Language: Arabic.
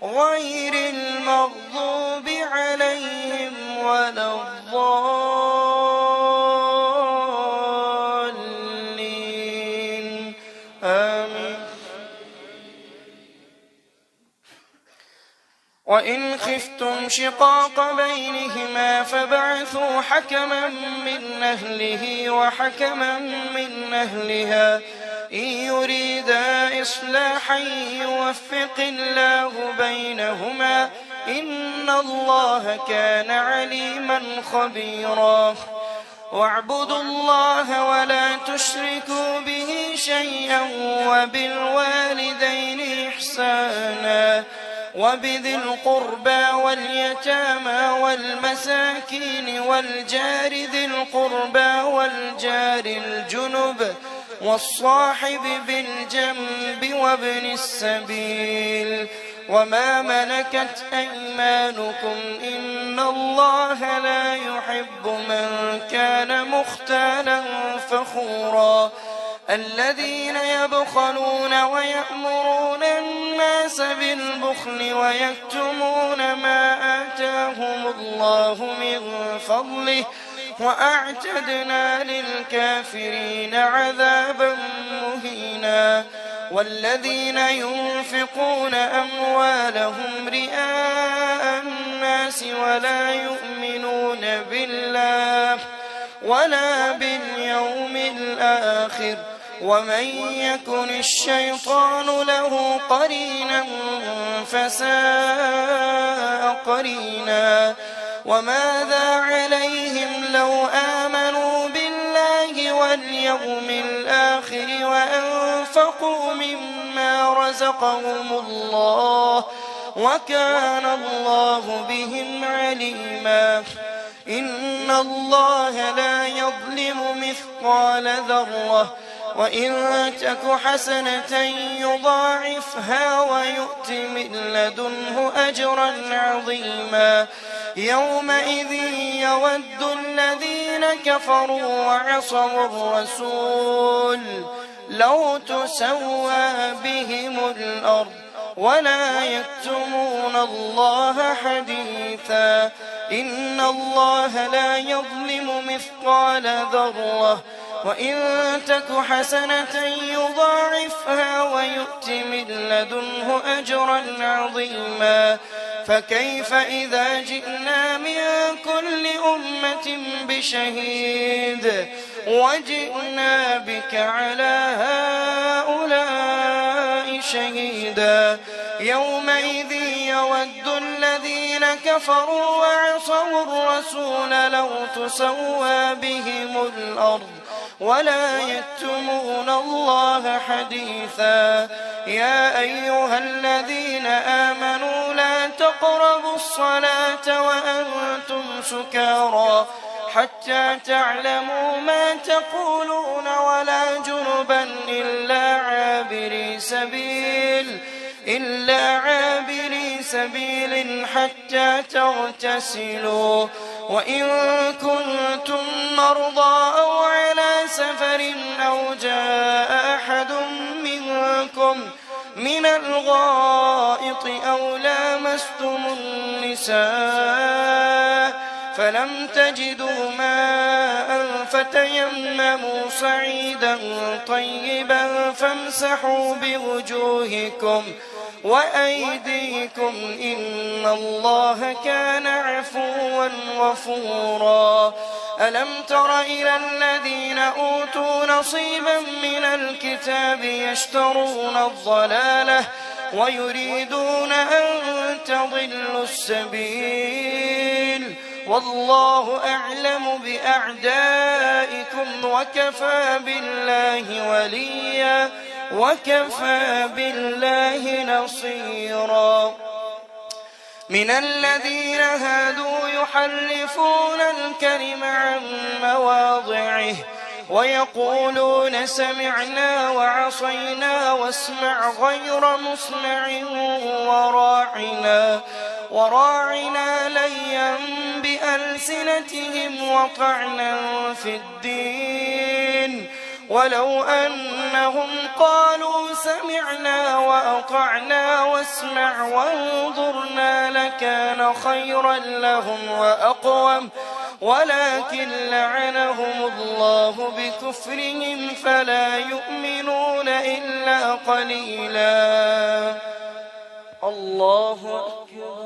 غير المغضوب عليهم ولا الضالين آمين. وإن خفتم شقاق بينهما فابعثوا حكما من أهله وحكما من أهلها إن يريدا إصلاحا يوفق الله بينهما إن الله كان عليما خبيرا. واعبدوا الله ولا تشركوا به شيئا وبالوالدين إحسانا وبذي القربى واليتامى والمساكين والجار ذي القربى والجار الجنب والصاحب بالجنب وابن السبيل وما ملكت أيمانكم إن الله لا يحب من كان مختالا فخورا. الذين يبخلون ويأمرون الناس بالبخل ويكتمون ما آتاهم الله من فضله وأعتدنا للكافرين عذابا مهينا. والذين ينفقون أموالهم رئاء الناس ولا يؤمنون بالله ولا باليوم الآخر ومن يكن الشيطان له قرينا فساء قرينا. وماذا عليهم لو آمنوا بالله واليوم الآخر وأنفقوا مما رزقهم الله وكان الله بهم عليما. إن الله لا يظلم مثقال ذرة وإن تك حسنة يضاعفها ويؤت من لدنه أجرا عظيما. يومئذ يود الذين كفروا وعصوا الرسول لو تسوى بهم الأرض ولا يكتمون الله حديثا. إن الله لا يظلم مثقال ذرة وإن تك حسنة يضاعفها ويؤت من لدنه أجرا عظيما. فكيف إذا جئنا من كل أمة بشهيد وجئنا بك على هؤلاء شهيدا. يومئذ يود الذين كفروا وعصوا الرسول لو تسوى بهم الأرض ولا يكتمون الله حديثا. يا أيها الذين آمنوا لا تقربوا الصلاة وأنتم سكارى حتى تعلموا ما تقولون ولا جنبا إلا عابري سبيل حتى تغتسلوا. وإن كنتم مرضى أو على سفر أو جاء أحد منكم من الغائط أو لامستم النساء فلم تجدوا ماء فتيمموا صعيدا طيبا فامسحوا بوجوهكم وأيديكم إن الله كان عفوا غفورا. ألم تر إلى الذين أوتوا نصيبا من الكتاب يشترون الضلالة ويريدون أن تضلوا السبيل والله أعلم بأعدائكم وكفى بالله وليا وكفى بالله نصيرا. من الذين هادوا يحرفون الكلم عن مواضعه ويقولون سمعنا وعصينا واسمع غير مسمع وراعنا ليا بألسنتهم وطعنا في الدين ولو أنهم قالوا سمعنا وأطعنا واسمع وانظرنا لكان خيرا لهم وأقوم ولكن لعنهم الله بكفرهم فلا يؤمنون إلا قليلا. الله أكبر.